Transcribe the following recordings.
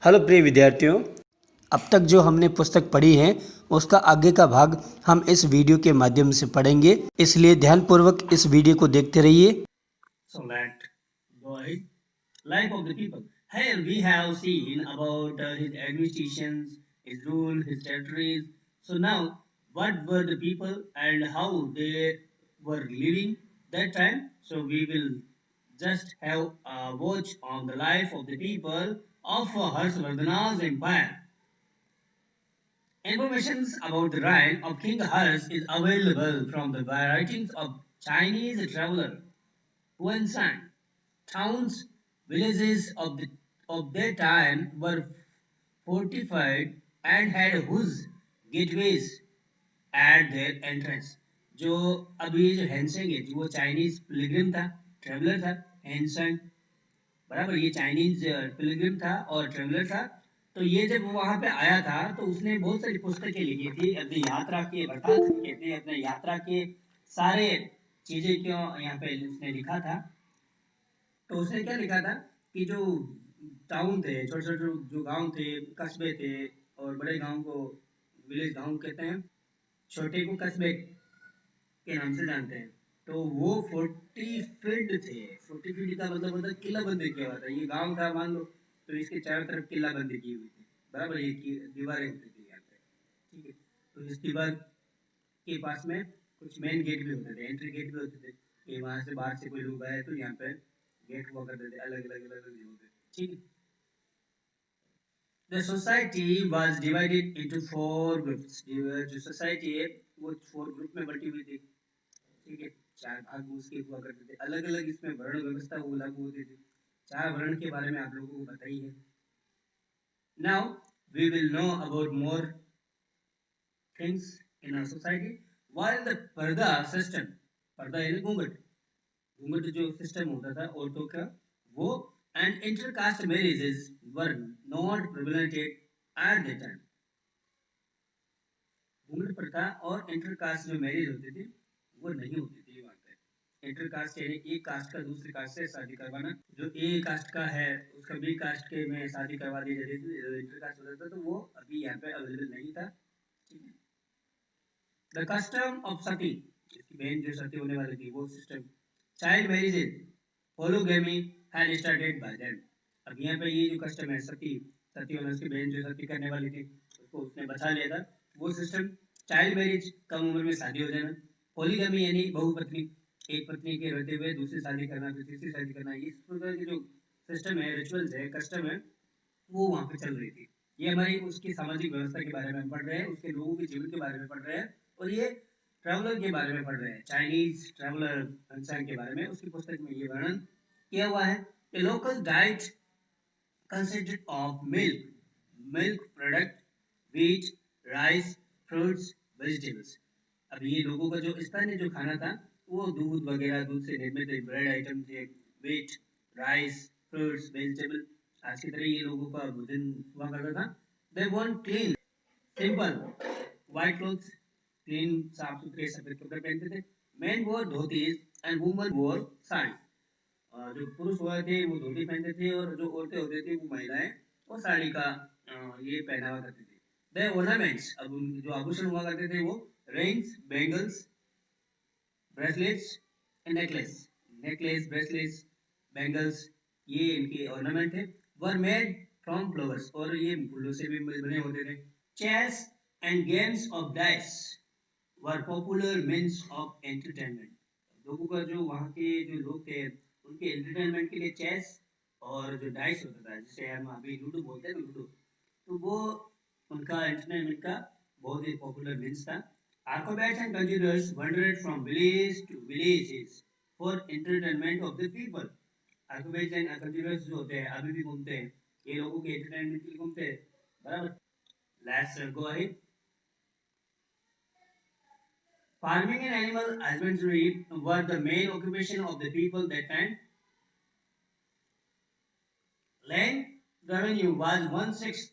Hello प्रिय विद्यार्थियों, अब तक जो हमने पुस्तक पढ़ी है उसका आगे का भाग हम इस वीडियो के माध्यम से पढ़ेंगे, इसलिए ध्यानपूर्वक इस वीडियो को देखते रहिए। So let's go ahead. Life of the people. Here we have seen about his administrations, his rule, his territories. So now, what were the people and how they were living that time? So we will just have a watch on the life of the people of Harshvardhana's empire. Information about the reign of King Harsh is available from the writings of Chinese traveler Huan San. Towns, villages of their time were fortified and had huge gateways at their entrance. जो अभी जो हैंसेंग है वो Chinese Pilgrim था, traveller था। हैंसेंग बराबर ये Chinese Pilgrim था और ट्रेवलर था। तो ये जब वहां पे आया था तो उसने बहुत सारी पुस्तकें लिखी थी अपनी यात्रा के वृतांत लिखे थे, अपने यात्रा के सारे चीजें क्यों यहाँ पे उसने लिखा था। तो उसने क्या लिखा था कि जो टाउन थे, छोटे छोटे जो गांव थे, कस्बे थे, और बड़े गांव को विलेज गांव कहते हैं, छोटे को कस्बे के नाम से जानते हैं। तो वो 40 फील्ड थे। 40 फील्ड का मतलब होता है किला बंदी किया हुआ था। ये गांव था मान लो, तो इसके चारों तरफ किला बंदी की हुई थी, बराबर। ये दीवारें होती थी यहाँ पे, ठीक है। तो इस दीवार के पास में कुछ मेन गेट भी होते थे, एंट्री गेट भी होते थे कि वहां से बाहर से कोई लोग आए तो यहाँ पे गेट हुआ करते थे, अलग अलग अलग अलग होते, ठीक है। The society was divided into four groups. जो सोसाइटी है वो 4 ग्रुप में बटी हुई थी, ठीक है। 4 भाग उसके हुआ करते थे, अलग अलग इसमें वर्ण व्यवस्था वो लागू होती थी। 4 वर्ण के बारे में आप लोगों को पता ही है। Now we will know about more things in our society. While the पर्दा system, पर्दा यानी घूंघट, घूंघट जो सिस्टम होता था औरतों का, वो and intercaste marriages were not prevalent at that time. घूंघट प्रथा और इंटरकास्ट जो मैरिज होती थी वो नहीं होती थी वहां पे। इंटरकास्ट यानी एक कास्ट का दूसरे कास्ट से शादी करवाना। जो ए कास्ट का है उसका बी कास्ट के में शादी करवा दी जाती थी, इंटरकास्ट होता था, तो वो अभी यहाँ पे अवेलेबल नहीं था, ठीक है। द कस्टम ऑफ सती, इसकी बहन जो सती होने वाली थी वो system. Child marriages, polygamy had started by them. अब यहाँ पे ये जो कस्टम है सती, सती होना, उसकी बहन जो सती करने वाली थी उसको उसने बचा लिया था, वो सिस्टम। चाइल्ड मैरिज, कम उम्र में शादी हो जाना। पॉलीगैमी यानी बहुपत्नी, एक पत्नी के रहते हुए दूसरी शादी करना, फिर तीसरी शादी करना। इस प्रकार के जो सिस्टम है, रिचुअल्स है, कस्टम है, वो वहां पे चल रही थी। ये हमारी उसकी सामाजिक व्यवस्था के बारे में हम पढ़ रहे हैं, उसके लोगों के जीवन के बारे में पढ़ रहे हैं, और ये ट्रैवलर के बारे में पढ़ रहे हैं, चाइनीज ट्रैवलर हंसान के बारे में। उसकी पुस्तक में ये वर्णन किया हुआ है। ए local diet consisted of milk product, wheat, rice, fruits, vegetables. अब ये लोगों का जो स्थानीय जो खाना था वो दूध वगैरह, दूध से निर्मित ब्रेड आइटम थे, व्हीट, राइस, फ्रूट्स, वेजिटेबल। आज की तरह ये लोगों का भोजन हुआ करता था। They want clean, simple, white clothes, clean, साफ सुथरे सफेद कपड़े पहनते थे। मैन वोर धोतीज एंड वुमन वोर साड़ी। जो पुरुष हुए थे वो धोती पहनते थे, और जो औरतें होती थी वो महिलाएं वो साड़ी का ये पहनावा करती थी। द ऑर्नामेंट्स, अब जो आभूषण हुआ करते थे वो rings, bangles, bracelets and necklace. Necklace, bracelets, bangles, ये इनके ऑर्नामेंट है। वर मेड फ्रॉम फ्लावर्स, और ये फूलों से भी बने होते थे। Chess and games of dice were popular means of entertainment. लोगों का जो वहाँ के जो लोग थे उनके एंटरटेनमेंट के लिए चेस और जो डाइस होता था, जिसे हम अभी लूडो बोलते हैं, लूडो, तो वो उनका एंटरटेनमेंट का बहुत ही पॉपुलर मीन्स था। Acrobats and conjurers wandered from village to villages for entertainment of the people. Acrobats and conjurers जो होते हैं अभी भी घूमते हैं, ये लोगों के एंटरटेनमेंट के लिए घूमते हैं, बराबर। Let's go ahead. Farming and animal husbandry were the main occupation of the people that time. Land revenue was 1/6.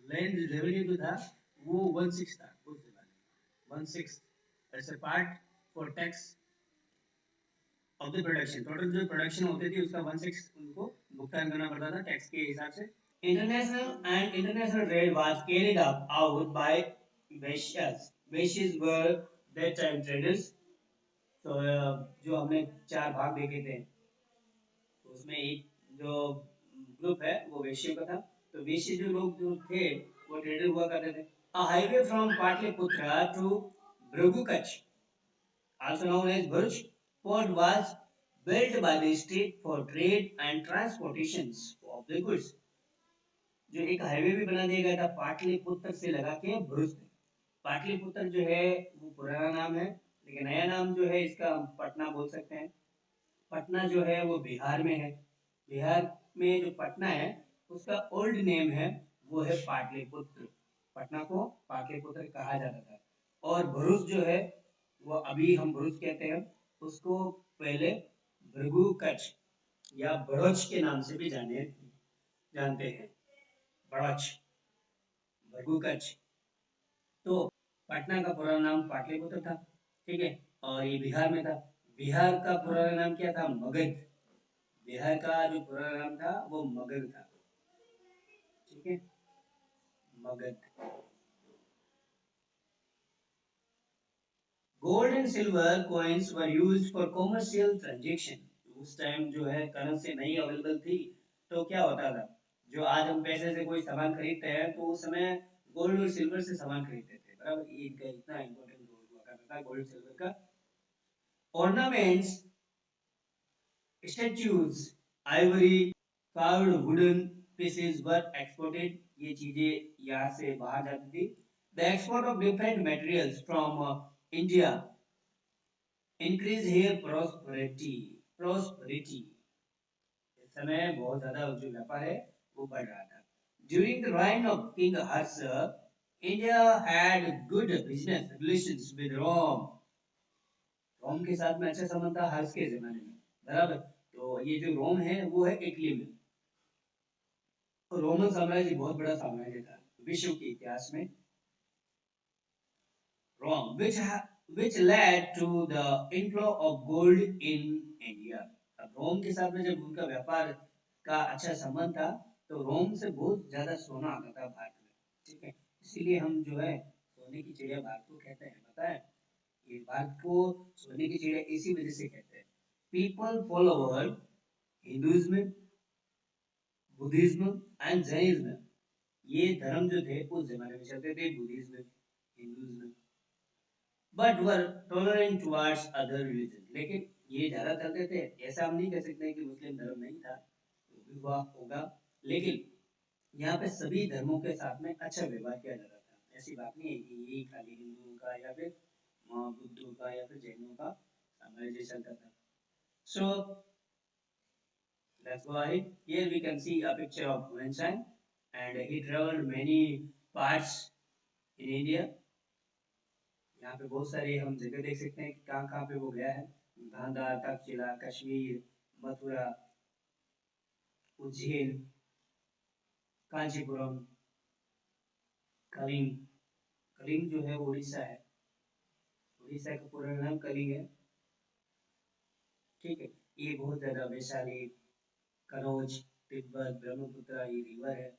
Land revenue जो था वो 1/6 था, 1/6 as a part for tax of the production. Total जो प्रोडक्शन होती थी उसका 1/6 उनको भुगतान करना पड़ता था टैक्स के हिसाब से। International trade was carried out by Vaishyas. Vaishyas were that time traders. तो जो हमने चार भाग देखे थे, तो उसमें एक जो ग्रुप है वो वैश्य का था। तो वैश्य जो लोग जो थे वो ट्रेडर हुआ करते थे। A highway from Patliputra to Bhrugukach, also known as Bhuj port, was built by the state for trade and transportations of the goods. जो एक हाईवे भी बना दिया गया था पाटलिपुत्र से लगा के भुज तक। पाटलिपुत्र जो है वो पुराना नाम है, लेकिन नया नाम जो है इसका हम पटना बोल सकते हैं। पटना जो है वो बिहार में है। बिहार में जो पटना है उसका ओल्ड नेम है वो है पाटलिपुत्र। पटना को पाटलिपुत्र कहा जाता था। और भरूच जो है वो अभी हम भरूच कहते हैं, उसको पहले भृगु कच्छ या बड़ोच के नाम से भी जानते हैं। बड़ोच, भृगु कच्छ। तो पटना का पुराना नाम पाटलिपुत्र था, ठीक है। और ये बिहार में था। बिहार का पुराना नाम क्या था? मगध। बिहार का जो पुराना नाम था वो मगध था, ठीक है, Magadh. Gold and silver coins were used for commercial transaction. उस टाइम जो है करेंसी नहीं अवेलेबल थी, तो क्या होता था, जो आज हम पैसे से कोई सामान खरीदते हैं तो उस समय गोल्ड और सिल्वर से सामान खरीदते थे, बराबर। ये इनका इतना इंपॉर्टेंट रोल हुआ करता था गोल्ड सिल्वर का। Ornaments, statues, Ivory, carved wooden pieces were exported. ये चीजें यहाँ से बाहर जाती थी। The export of different materials from India increased here prosperity. Prosperity. इस समय बहुत ज्यादा जो व्यापार है वो बढ़ रहा था। During the reign of King Harsha, India had good business relations with Rome. रोम के साथ में अच्छा संबंध था हर्ष के जमाने में, बराबर। तो ये जो रोम है वो है इटली में। रोमन साम्राज्य बहुत बड़ा साम्राज्य था विश्व के इतिहास में। रोम which led to the inflow of gold in India. अब रोम के साथ में जब उनका व्यापार का अच्छा संबंध था तो रोम से बहुत ज्यादा सोना आता था भारत में, ठीक है। इसीलिए हम जो है सोने की चिड़िया भारत को कहते हैं, पता है। ये भारत को सोने की चिड़िया इसी वजह से कहते हैं। People follower Hinduism, Buddhism and Jainism. ये धर्म जो थे उस जमाने में चलते थे, Buddhism, Hinduism. But were tolerant towards other religion. लेकिन ये ज्यादा चलते थे। ऐसा हम नहीं कह सकते कि मुस्लिम धर्म नहीं था, वो भी हुआ होगा, लेकिन यहाँ पे सभी धर्मों के साथ में अच्छा व्यवहार किया जाता था। ऐसी बात नहीं है कि ये खाली हिंदुओं का या फिर बुद्धों का या फिर जैनों का साम्राज्य चलता था। सो let's go ahead. Here we can see a picture of Huenshan, and he traveled many parts in India. यहाँ पे बहुत सारे हम जगह देख सकते हैं कि कहाँ कहाँ पे वो गया है। गांधार, तक्षशिला, कश्मीर, मथुरा, उज्जैन, कांचीपुरम, कलिंग। कलिंग जो है वो उड़ीसा है। उड़ीसा का पूरा नाम कलिंग है, ठीक है। ये बहुत ज्यादा वैशाली, कनौज, तिब्बत, ब्रह्मपुत्र ये रिवर है।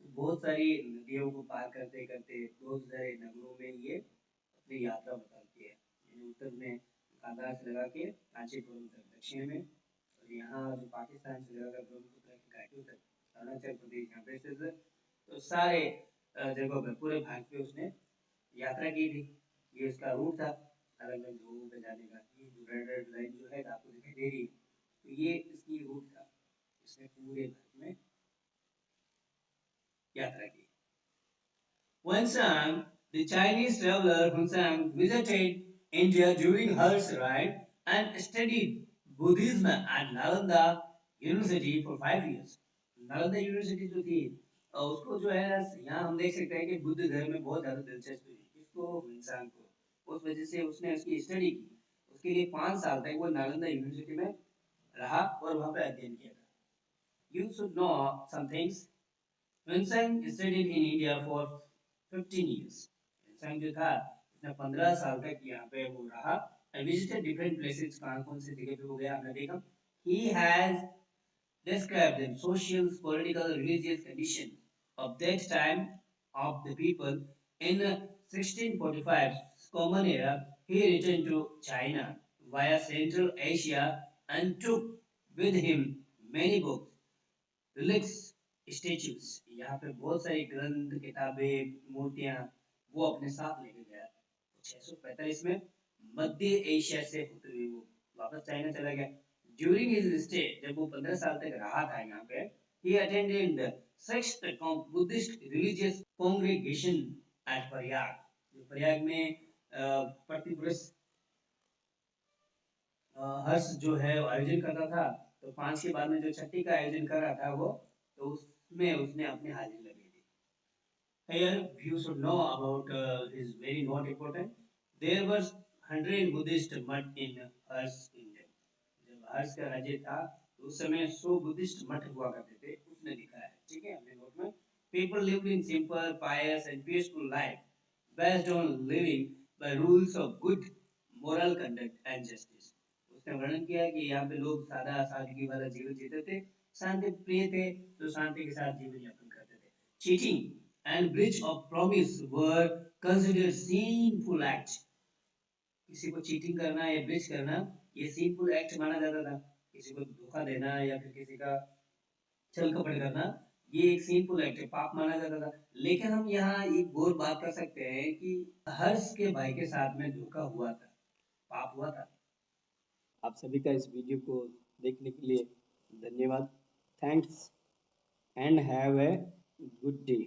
तो बहुत सारी नदियों को पार करते करते बहुत सारे नगरों में ये अपनी यात्रा बताती है। यानी उत्तर में कांधार से लगा के कांचीपुरम तक दक्षिण में, और यहाँ जो पाकिस्तान से लगा ब्रह्मपुत्र की घाटियों तक अरुणाचल प्रदेश यहाँ पे स्थित है। तो सारे जगहों पे पूरे भारत पे उसने यात्रा की थी। ये उसका रूट था अलग अलग जगहों पे जाने का। ये जो रेड रेड लाइन जो है आपको दिखाई दे रही है, तो ये इसकी रूट था। इसने पूरे भारत में यात्रा की। Hunsang, the Chinese traveler Hunsang visited India during her ride and studied Buddhism at Nalanda University for 5 years. Nalanda university जो थी उसको जो है यहाँ हम देख सकते हैं कि बुद्ध धर्म में बहुत ज्यादा दिलचस्पी थी इसको, इंसान को। उस वजह से उसने उसकी स्टडी की। उसके लिए 5 साल तक वो नालंदा यूनिवर्सिटी में रहा और वहाँ पे अध्ययन किया था। You should know some things. Vincent studied in India for 15 years. Vincent जो था उसने 15 साल तक यहाँ पे वो रहा and visited different places। कौन कौन सी जगह पे वो गया हमने देखा। He has describe the social, political, religious condition of that time of the people. In 1645 Common Era, he returned to China via Central Asia and took with him many books, relics, statues. यहाँ पे बहुत सारी ग्रंथ, किताबें, मूर्तियां वो अपने साथ लेके गया. 645 में मध्य एशिया से होते हुए वो वापस चाइना चला गया. ड्यूरिंग हिज स्टे, जब वो 15 साल तक रहा था यहाँ पे, he attended the sixth Buddhist religious congregation at Prayag. जो प्रयाग में प्रतिवर्ष हर्ष जो है आयोजन करता था, तो 5 के बाद में जो छठी का आयोजन कर रहा था वो, तो उसमें उसने अपनी हाजिरी लगी थी. Here you should know about is very not important. There was 100 Buddhist mठ in Hars India. जब हर्ष का राज्य था तो उस समय 100 बुद्धिस्ट मठ हुआ करते थे, उसने दिखाया है. ठीक है, अपने नोट में. People lived in simple, pious and peaceful life based on living by rules of good moral conduct and justice. उसने वर्णन किया कि यहाँ पे लोग सादा सादगी वाला जीवन जीते थे, शांति प्रिय थे, तो शांति के साथ जीवन यापन करते थे. Cheating and breach of promise were considered sinful acts. किसी को चीटिंग करना या ब्रीच करना ये सिंपल एक्ट माना जाता था. किसी को धोखा देना या फिर किसी का छल कपट करना ये एक सिंपल एक्ट है, पाप माना जाता था. लेकिन हम यहाँ एक गौर बात कर सकते हैं कि हर्ष के भाई के साथ में धोखा हुआ था, पाप हुआ था. आप सभी का इस वीडियो को देखने के लिए धन्यवाद. Thanks and have a good day.